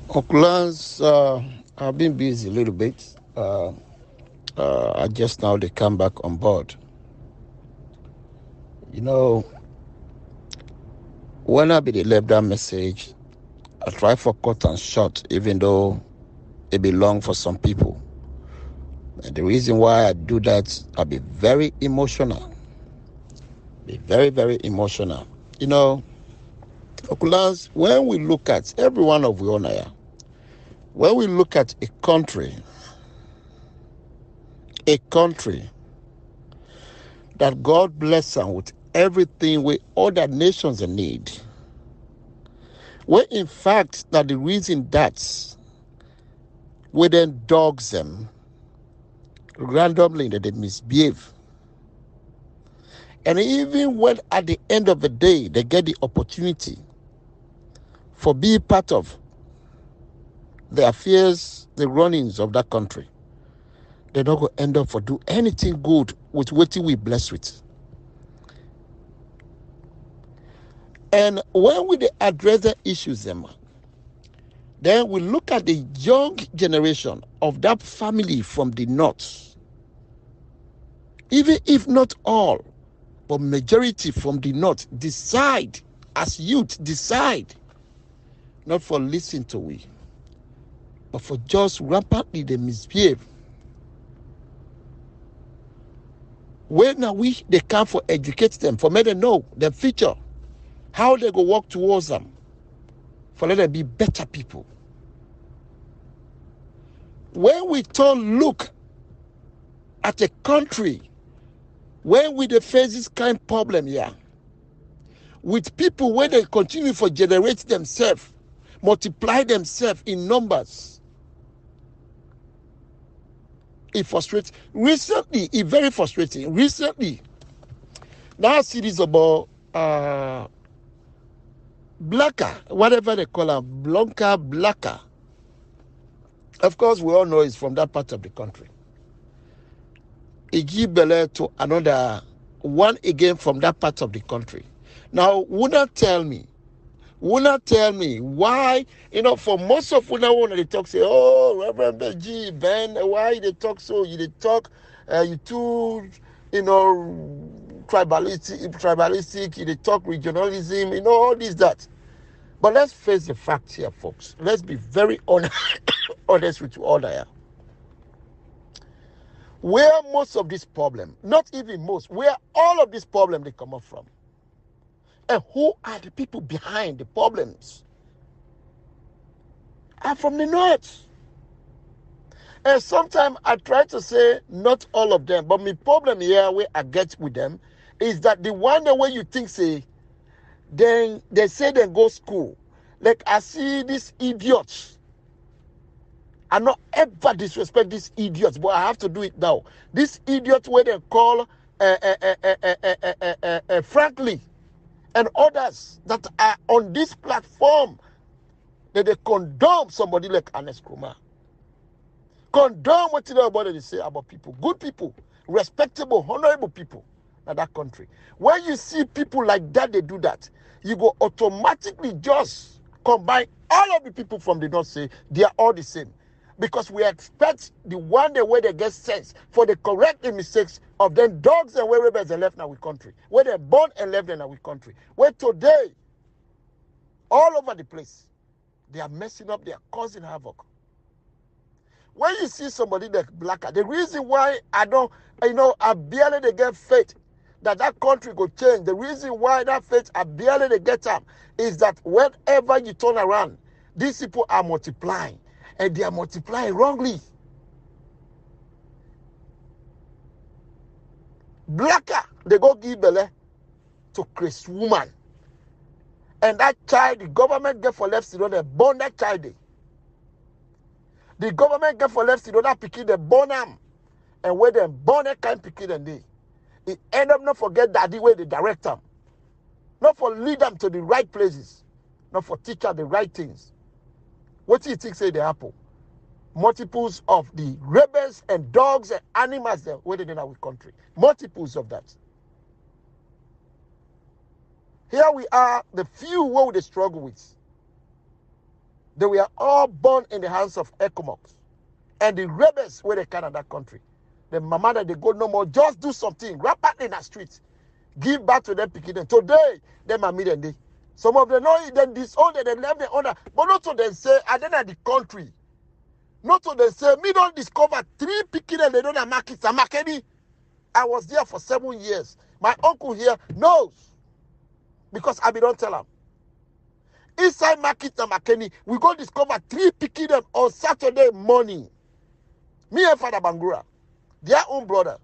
Okulans, I've been busy a little bit. I just now they come back on board. You know, when I be the left that message, I try for cut and short, even though it be long for some people. And the reason why I do that, I be very emotional. Be very, very emotional. You know, Okulans, when we look at every one of we on here, when we look at a country that God bless them with everything we other nations need. Well, in fact, that the reason that we then dogs them randomly that they misbehave. And even when at the end of the day they get the opportunity for being part of the affairs, the runnings of that country, they're not going to end up for do anything good with what we blessed with. And when we address the issues, them, then we look at the young generation of that family from the north, even if not all, but majority from the north decide, as youth decide, not for listen to we, but for just rampantly they misbehave. When now they come for educate them, for make them know the future, how they go work towards them, for let them be better people. When we turn look at a country when we face this kind of problem here, with people where they continue for generate themselves, multiply themselves in numbers, it frustrates. Recently, it's very frustrating. Recently, now series about Blacker, whatever they call him, Blanca Blacker. Of course, we all know it's from that part of the country. He give belay to another one again from that part of the country. Now, would not tell me why, for most of when I want to talk, say, oh, Reverend G, Ben, why they talk so? You they talk, you too, tribalistic, you they talk regionalism, all this, that. But let's face the facts here, folks. Let's be very honest, honest with you all here. Where most of this problem, not even most, where all of this problem they come up from, and who are the people behind the problems, are from the north. And sometimes I try to say not all of them, but my problem here where I get with them is that the one the way you think say, then they say they go school. Like I see these idiots. I not ever disrespect these idiots, but I have to do it now. These idiots where they call frankly, and others that are on this platform, that they condone somebody like Anes Krumah. Condone what they say about people, good people, respectable, honorable people in that country. When you see people like that, they do that, you go automatically just combine all of the people from the north, say they are all the same. Because we expect the one the way they get sense for the correct the mistakes of them dogs and wherever they left in our country, where they're born and left in our country, where today, all over the place, they are messing up, they are causing havoc. When you see somebody like Blacker, the reason why I don't, I barely they get faith that country go change. The reason why that faith I barely they get up is that whenever you turn around, these people are multiplying, and they are multiplying wrongly. Blacker, they go give belly to Chris woman, and that child, the government get for left, they born that child. The government get for left, that pikin they born them, and where they born that kind pikin and they, it end up not forget daddy where they direct them, not for lead them to the right places, not for teach them the right things. What do you think say the apple? Multiples of the rebels and dogs and animals that were in our country. Multiples of that. Here we are, the few who they struggle with. They were all born in the hands of Ecomox. And the rebels where they can in that country. The mama that they go no more, just do something, rapidly in the streets. Give back to them picking them. Today, them are million day. Some of them know they disown them, they left the owner. But not to them say, I don't have the country. Not to them say, me don't discover 3 picking them, they don't have markets. And Makeni, I was there for 7 years. My uncle here knows. Because I don't tell him. Inside market and Makeni, we go discover 3 picking them on Saturday morning. Me and Father Bangura, their own brother.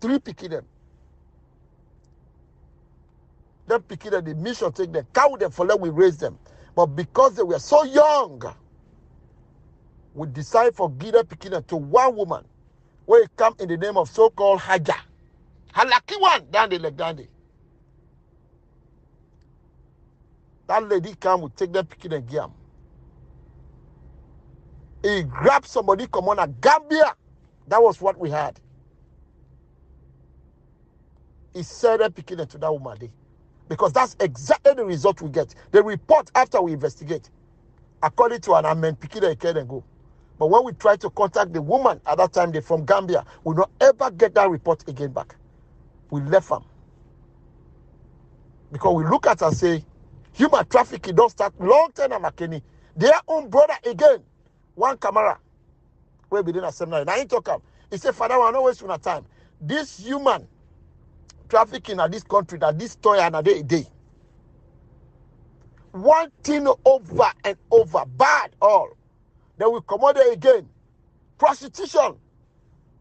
3 picking them. Them picking them, the mission take them, cow them for let we raise them. But because they were so young, we decided for give them picking them to one woman where it come in the name of so-called Haja. Halaki one down the Legandi. That lady come, we take them picking and give them. He grabbed somebody, come on, a Gambia. That was what we had. He said them picking them to that woman day. Because that's exactly the result we get. The report after we investigate. According to an amendment, picking them and go. But when we try to contact the woman at that time, they from Gambia, we don't ever get that report again back. We left them. Because we look at and say, human trafficking don't start long time at Makeni. Their own brother again, one camera, where we didn't seminary. Now he talk up. He said, Father, I don't waste your time. This human trafficking at this country, that this toy and a day. One thing over and over, bad all. Then we come out there again. Prostitution.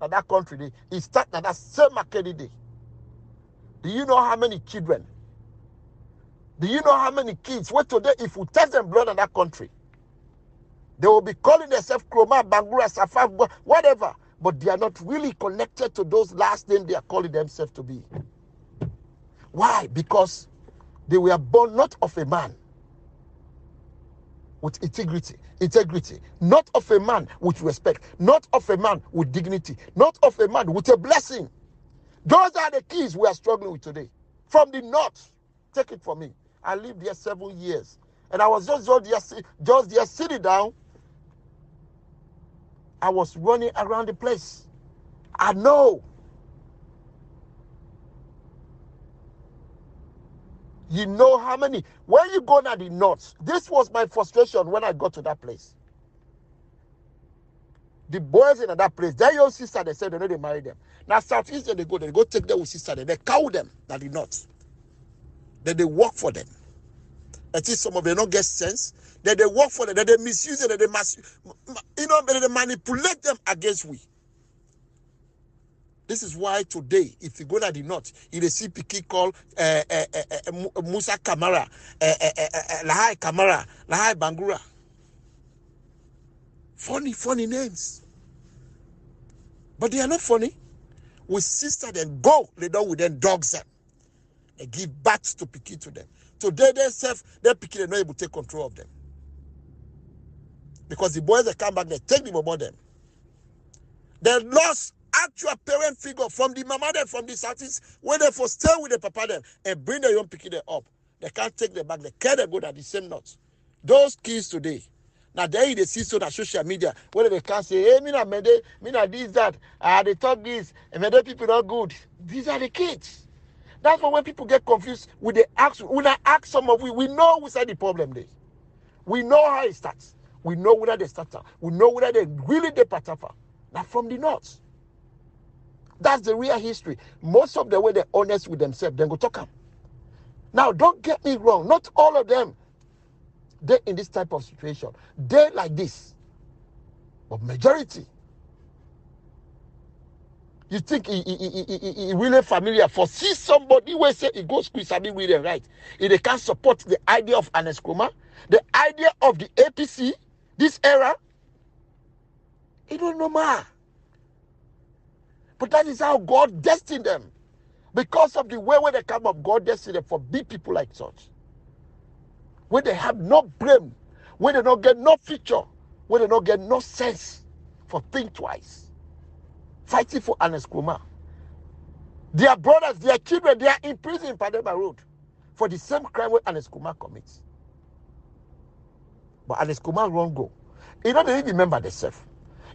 Now that country, it start now that same Makeni day. Do you know how many children? Do you know how many kids? Wait today, if we test them blood in that country, they will be calling themselves Kroma, Bangura, Safaf, whatever. But they are not really connected to those last names they are calling themselves to be. Why? Because they were born not of a man with integrity, not of a man with respect, not of a man with dignity, not of a man with a blessing. Those are the keys we are struggling with today. From the north, take it from me. I lived there 7 years. And I was just there sitting down. I was running around the place. I know. You know how many. When you go to the north, this was my frustration when I got to that place. The boys in that place, their young sister, they said they know they marry them. Now Southeast, they go take them with sister, they cow them at the north. Then they work for them. Until some of them don't get sense. Then they work for them. Then they misuse it. Then they manipulate them against we. This is why today, if you go to the north, you see Piki called Musa Kamara, Lahai Kamara, Lahai Bangura. Funny names. But they are not funny. We sister them go, they don't with them dogs them. They give bats to Piki to them. Today themselves, they're Piki, they're not able to take control of them. Because the boys that come back, they take them about them. They lost actual parent figure from the mama them from the Southeast, when they for stay with the papa them and bring their young Piki them up. They can't take them back. They carry them good at the same knots. Those kids today, now they see so that social media, whether they can't say, hey, me na this, that, they talk this, and mede people not good. These are the kids. That's why when people get confused, when I ask some of we know what's the problem there. We know how it starts. We know whether they start out. We know whether they really depart after. Now from the north. That's the real history. Most of the way they're honest with themselves, then go talk them. Now, don't get me wrong. Not all of them, they're in this type of situation. They're like this. But majority, you think he really familiar for see somebody who say he goes squeeze and really right. If they can't support the idea of Ernest Kroma, the idea of the APC, this era, he don't know more. But that is how God destined them. Because of the way where they come up, God destined them for big people like such. Where they have no brain, where they don't get no future, where they don't get no sense for think twice. Fighting for Ernest Kroma. Their brothers, their children, they are in prison in Padema Road for the same crime where Ernest Kroma commits. But Alex Kumar won't go. You know, they didn't remember themselves.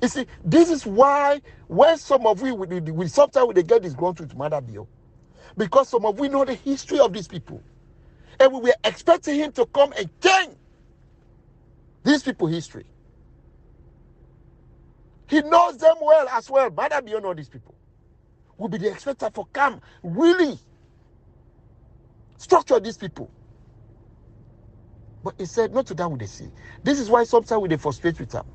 You see, this is why when some of we sometimes they get this grown truth matter bio. Because some of we know the history of these people. And we were expecting him to come and change these people's history. He knows them well as well. Mother bio know these people. Will be the expecter for come really structure these people. But he said, not to that would they see. This is why sometimes we they frustrate with them.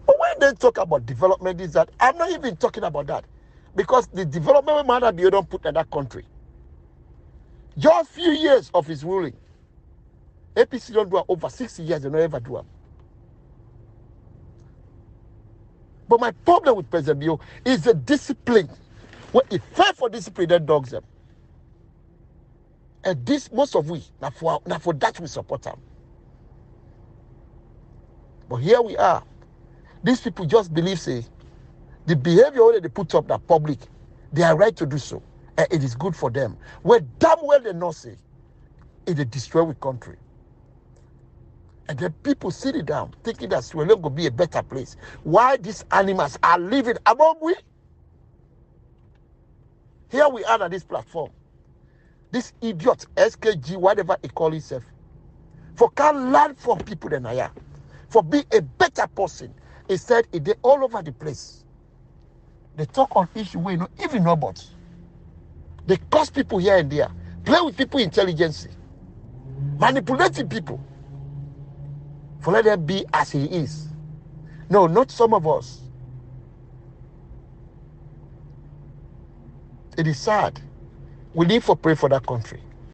But when they talk about development, is that I'm not even talking about that. Because the development matter you don't put in that country. Just a few years of his ruling. APC don't do it over 60 years, they don't ever do it. But my problem with President Bio is the discipline. When he fail for discipline, then dogs them. And this, most of we, now for that we support them. But here we are. These people just believe, say, the behavior that they put up that public, they are right to do so. And it is good for them. Well, damn well they not say, it will destroy the country. And then people sit it down, thinking that Sierra Leone will be a better place. Why these animals are living among we? Here we are on this platform. This idiot, SKG, whatever he call himself, for can learn from people than I am. For being a better person. He said they all over the place. They talk on issue we don't even know about. They curse people here and there. Play with people intelligence. Manipulating people. For let them be as he is. No, not some of us. It is sad. We need to pray for that country.